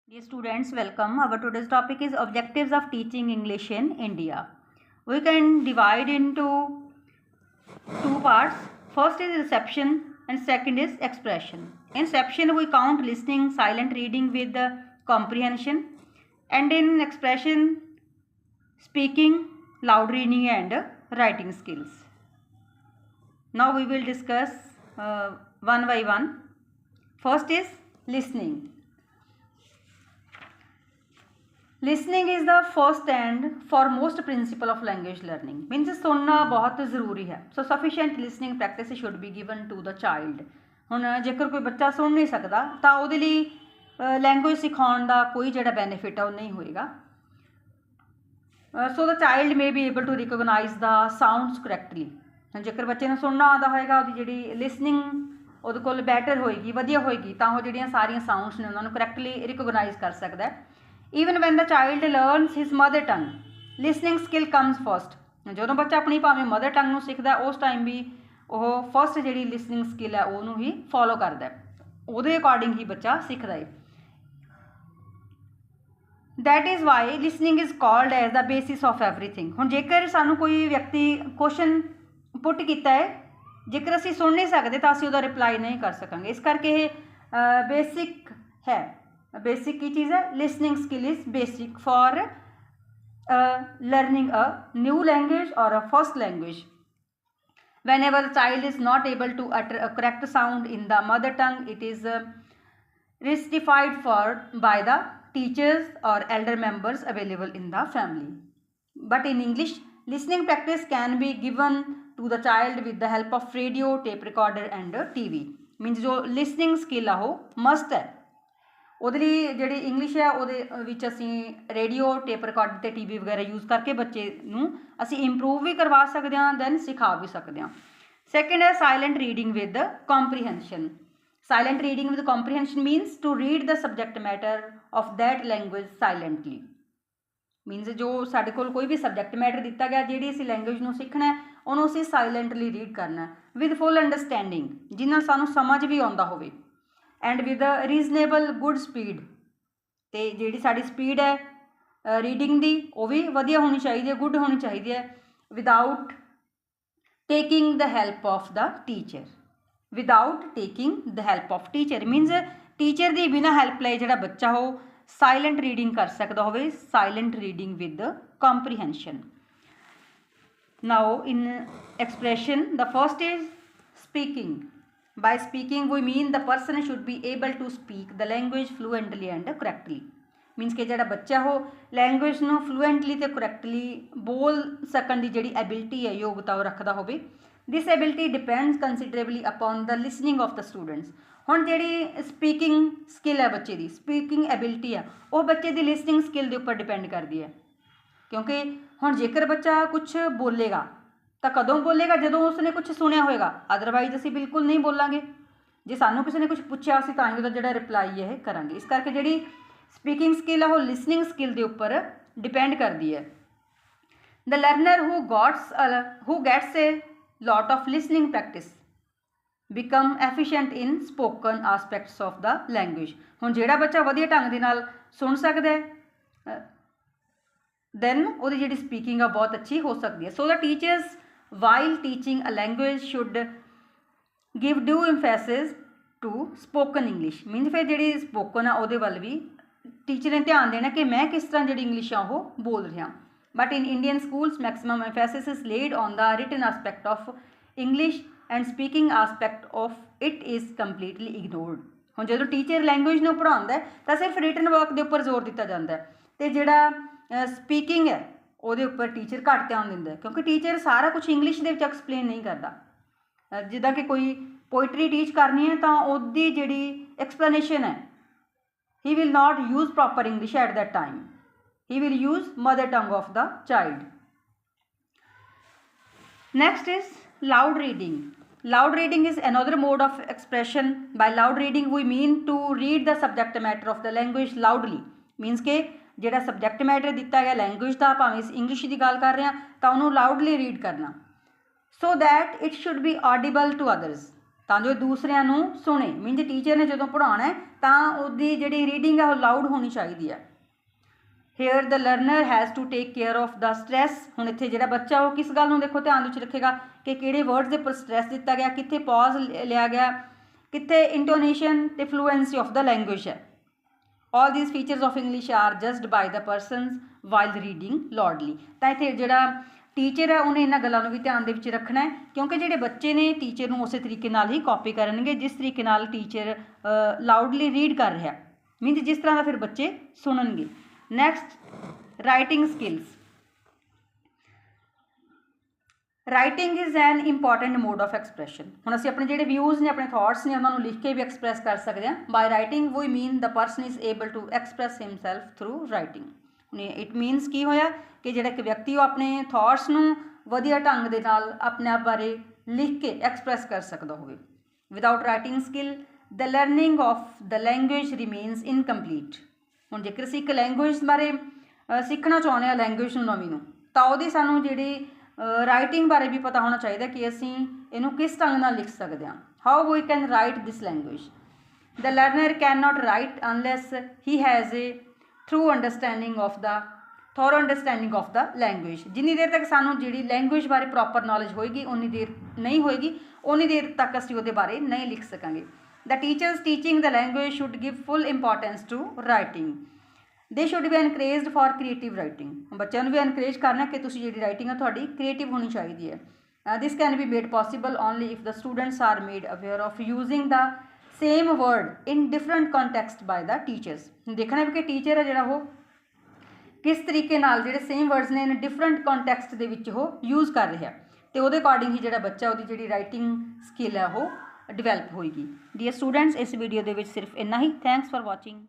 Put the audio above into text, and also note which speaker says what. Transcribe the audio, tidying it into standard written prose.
Speaker 1: Dear students, welcome. Our today's topic is objectives of teaching English in India. We can divide into two parts. First is reception and second is expression. In reception, we count listening, silent reading with the comprehension, and in expression, speaking, loud reading and writing skills. Now we will discuss one by one. First is listening. Listening is the first and foremost principle of language learning means सुनना बहुत ज़रूरी है so sufficient listening practice should be given to the child हुण जेकर कोई बच्चा सुन नहीं सकता तो वो लैंग्वेज सिखाने का कोई जो बेनीफिट है वो नहीं होएगा so the child may be able to recognise the sounds correctly जेकर बच्चे ने सुनना आता होएगा वो जी लिसनिंग वो कोल बैटर होएगी वधिया होएगी तो वो जो सारिया साउंड्स ने उन्होंने करैक्टली रिकोगनाइज कर सकता है even when the child learns his mother tongue listening skill comes first जो बच्चा अपनी भावें मदर टंग में सीखता उस टाइम भी वो फस्ट जी लिसनिंग स्किल है वो ही फॉलो करता वो अकॉर्डिंग ही बच्चा सीखता है that is why listening is called as the basis of everything हुण जेकर सानू कोई व्यक्ति क्वेश्चन पुट किया है जेकर असीं सुन नहीं सकते तो असीं उहदा रिप्लाई नहीं कर सकांगे इस करके बेसिक है बेसिक की चीज़ है listening skill is basic for learning a new language और a first language whenever child is not able to utter a correct sound in the mother tongue it is rectified for by the teachers और elder members available in the family but in English listening practice can be given to the child with the help of radio tape recorder and TV means जो listening skill है वो must है ਉਹਦੇ ਲਈ ਜਿਹੜੀ English ਹੈ ਉਹਦੇ ਵਿੱਚ ਅਸੀਂ ਰੇਡੀਓ ਟੇਪ ਰਿਕਾਰਡਰ ਤੇ ਟੀਵੀ ਵਗੈਰਾ ਯੂਜ਼ ਕਰਕੇ ਬੱਚੇ ਨੂੰ ਅਸੀਂ ਇੰਪਰੂਵ ਵੀ ਕਰਵਾ ਸਕਦੇ ਹਾਂ ਦੈਨ ਸਿਖਾ ਵੀ ਸਕਦੇ ਹਾਂ ਸੈਕੰਡ ਹੈ silent reading with comprehension silent reading with comprehension means to read the subject matter of that language silently means ਜੋ ਸਾਡੇ ਕੋਲ ਕੋਈ ਵੀ ਸਬਜੈਕਟ ਮੈਟਰ ਦਿੱਤਾ ਗਿਆ ਜਿਹੜੀ ਅਸੀਂ ਲੈਂਗੁਏਜ ਨੂੰ ਸਿੱਖਣਾ ਉਹਨੂੰ ਅਸੀਂ ਸਾਇਲੈਂਟਲੀ ਰੀਡ ਕਰਨਾ ਵਿਦ ਫੁੱਲ ਅੰਡਰਸਟੈਂਡਿੰਗ ਜਿਹਦੇ ਨਾਲ ਸਾਨੂੰ ਸਮਝ ਵੀ ਆਉਂਦਾ ਹੋਵੇ and with a reasonable good speed तो जी साड़ी स्पीड है रीडिंग की वो भी वधिया होनी चाहिए गुड होनी चाहिए without taking the help of the teacher without taking the help of teacher मीनस teacher की बिना हैल्प ले जो बच्चा हो साइलेंट रीडिंग कर सकता हो silent reading with comprehension now in expression the first is speaking By speaking we mean the person should be able to speak the language fluently and correctly मीनस कि जो बच्चा हो लैंग्वेज में फ्लुएंटली तो करैक्टली बोल सकन की जी एबिलिटी है योग्यता वो रखता हो this ability depends considerably upon the listening of the students हुण जी स्पीकिंग स्किल है बच्चे की स्पीकिंग एबिलिटी है वो बच्चे की लिसनिंग स्किल के उपर डिपेंड करती है क्योंकि हुण जेकर बच्चा कुछ बोलेगा तो कदों बोलेगा जो उसने कुछ सुनिया होएगा अदरवाइज असी बिल्कुल नहीं बोलांगे जे सानू किसी ने कुछ पूछा असी तां ही उहदा जिहड़ा रिप्लाई है करांगे इस करके जिहड़ी स्पीकिंग स्किल है वो लिसनिंग स्किल के उपर डिपेंड करती है the learner who gets a lot of listening practice become efficient in spoken aspects of the language हुण जिहड़ा बच्चा वधिया ढंग दे नाल सुन सकदा है दैन उहदी जिहड़ी स्पीकिंग है बहुत अच्छी हो सकती है so the teachers while teaching a language should give due emphasis to spoken English मीनस फिर जी स्पोकन है वो वाल भी टीचर ने ध्यान देना कि मैं किस तरह जी इंग्लिश है वो बोल रहा but in Indian schools maximum emphasis is laid on the written aspect of English and speaking aspect of it is completely ignored हुण जो टीचर लैंग्वेज में पढ़ाता है तो सिर्फ रिटन वर्क के उपर जोर दिता जाता है तो जोड़ा स्पीकिंग है वो उपर टीचर घट ध्यान दिंदा है क्योंकि टीचर सारा कुछ इंग्लिश के एक्सप्लेन नहीं करता जिदा कि कोई पोइट्री टीच करनी है तो उसकी जी एक्सप्लेनेशन है he will not use proper English at that time he will use mother tongue of the child next is loud reading is another mode of expression by loud reading we mean to read the subject matter of the language loudly means के ਜਿਹੜਾ subject matter दिता गया language का भावें English की गल कर रहे हैं तो उन्होंने लाउडली रीड करना so that it should be audible to others ਤਾਂ ਜੋ ਦੂਸਰਿਆਂ ਨੂੰ ਸੁਣੇ। ਮੀਨਜ਼ ਟੀਚਰ ਨੇ ਜਦੋਂ ਪੜ੍ਹਾਉਣਾ ਤਾਂ ਉਹਦੀ ਜਿਹੜੀ ਰੀਡਿੰਗ ਹੈ ਉਹ ਲਾਊਡ ਹੋਣੀ ਚਾਹੀਦੀ ਹੈ। Here the learner has to take care of the stress. ਹੁਣ ਇੱਥੇ ਜਿਹੜਾ ਬੱਚਾ ਉਹ ਕਿਸ ਗੱਲ ਨੂੰ ਦੇਖੋ ਧਿਆਨ ਵਿੱਚ ਰੱਖੇਗਾ ਕਿ ਕਿਹੜੇ ਵਰਡਸ ਦੇ ਉੱਪਰ ਸਟ੍ਰੈਸ ਦਿੱਤਾ ਗਿਆ, ਕਿੱਥੇ ਪੌਜ਼ ਲਿਆ ਗਿਆ, ਕਿੱਥੇ ਇੰਟੋਨੇਸ਼ਨ ਅਤੇ ਫਲੂਐਂਸੀ ਆਫ ਦਾ ਲੈਂਗੁਏਜ ਹੈ। All these features of English are just by the persons while reading loudly. ਤਾਂ ਇੱਥੇ ਜਿਹੜਾ ਟੀਚਰ ਹੈ ਉਹਨੇ ਇਹਨਾਂ ਗੱਲਾਂ ਨੂੰ ਵੀ ਧਿਆਨ ਦੇ ਵਿੱਚ ਰੱਖਣਾ ਹੈ, ਕਿਉਂਕਿ ਜਿਹੜੇ ਬੱਚੇ ਨੇ ਟੀਚਰ ਨੂੰ ਉਸੇ ਤਰੀਕੇ ਨਾਲ ਹੀ ਕਾਪੀ ਕਰਨਗੇ ਜਿਸ ਤਰੀਕੇ ਨਾਲ ਟੀਚਰ ਲਾਊਡਲੀ ਰੀਡ ਕਰ ਰਿਹਾ, ਮੀਨਜ਼ ਜਿਸ ਤਰ੍ਹਾਂ ਦਾ ਫਿਰ ਬੱਚੇ ਸੁਣਨਗੇ। Next writing skills. Writing is an important mode of expression. ਹੁਣ ਅਸੀਂ ਆਪਣੇ ਜਿਹੜੇ ਵਿਊਜ਼ ਨੇ, ਆਪਣੇ ਥਾਟਸ ਨੇ, ਉਹਨਾਂ ਨੂੰ ਲਿਖ ਕੇ ਵੀ ਐਕਸਪ੍ਰੈਸ ਕਰ ਸਕਦੇ ਹਾਂ। By writing we mean the person is able to express himself through writing. It means ਕੀ ਹੋਇਆ ਕਿ ਜਿਹੜਾ ਇੱਕ ਵਿਅਕਤੀ ਉਹ ਆਪਣੇ ਥਾਟਸ ਨੂੰ ਵਧੀਆ ਢੰਗ ਦੇ ਨਾਲ ਆਪਣੇ ਆਪ ਬਾਰੇ ਲਿਖ ਕੇ ਐਕਸਪ੍ਰੈਸ ਕਰ ਸਕਦਾ ਹੋਵੇ। Without writing skill the learning of the language remains incomplete. ਹੁਣ ਜੇਕਰ ਅਸੀਂ ਇੱਕ ਲੈਂਗੁਏਜ ਬਾਰੇ ਸਿੱਖਣਾ ਚਾਹੁੰਦੇ ਹਾਂ, ਲੈਂਗੁਏਜ ਨੂੰ ਨਵੀਂ ਨੂੰ, ਤਾਂ ਉਹਦੀ ਸਾਨੂੰ ਜਿਹੜੀ ਰਾਈਟਿੰਗ ਬਾਰੇ ਵੀ ਪਤਾ ਹੋਣਾ ਚਾਹੀਦਾ ਕਿ ਅਸੀਂ ਇਹਨੂੰ ਕਿਸ ਢੰਗ ਨਾਲ ਲਿਖ ਸਕਦੇ ਹਾਂ। How we can write this language. The learner can not write unless he has a through understanding of the thorough understanding of the language. ਜਿੰਨੀ ਦੇਰ ਤੱਕ ਸਾਨੂੰ ਜਿਹੜੀ ਲੈਂਗੁਏਜ ਬਾਰੇ ਪ੍ਰੋਪਰ ਨੌਲੇਜ ਹੋਏਗੀ, ਉਨੀ ਦੇਰ ਨਹੀਂ ਹੋਏਗੀ, ਉਨੀ ਦੇਰ ਤੱਕ ਅਸੀਂ ਉਹਦੇ ਬਾਰੇ ਨਹੀਂ ਲਿਖ ਸਕਾਂਗੇ। The teachers teaching the language should give full importance to writing. They should be encouraged for creative writing. ਬੱਚਿਆਂ ਨੂੰ ਵੀ ਐਨਕਰੇਜ ਕਰਨਾ ਕਿ ਤੁਸੀਂ ਜਿਹੜੀ ਰਾਈਟਿੰਗ ਹੈ ਤੁਹਾਡੀ ਕ੍ਰੀਏਟਿਵ ਹੋਣੀ ਚਾਹੀਦੀ ਹੈ। This can be made possible only if the students are made aware of using the same word in different context by the teachers. ਦੇਖਣਾ ਵੀ ਕਿ ਟੀਚਰ ਹੈ ਜਿਹੜਾ ਉਹ ਕਿਸ ਤਰੀਕੇ ਨਾਲ ਜਿਹੜੇ ਸੇਮ ਵਰਡਸ ਨੇ ਇਨ ਡਿਫਰੈਂਟ ਕੰਟੈਕਸਟ ਦੇ ਵਿੱਚ ਉਹ ਯੂਜ਼ ਕਰ ਰਿਹਾ, ਅਤੇ ਉਹਦੇ ਅਕੋਰਡਿੰਗ ਹੀ ਜਿਹੜਾ ਬੱਚਾ ਉਹਦੀ ਜਿਹੜੀ ਰਾਈਟਿੰਗ ਸਕਿੱਲ ਹੈ ਉਹ ਡਿਵੈਲਪ ਹੋਏਗੀ। ਡੀਅਰ ਸਟੂਡੈਂਟਸ, ਇਸ ਵੀਡੀਓ ਦੇ ਵਿੱਚ ਸਿਰਫ ਇੰਨਾ ਹੀ। Thanks for watching.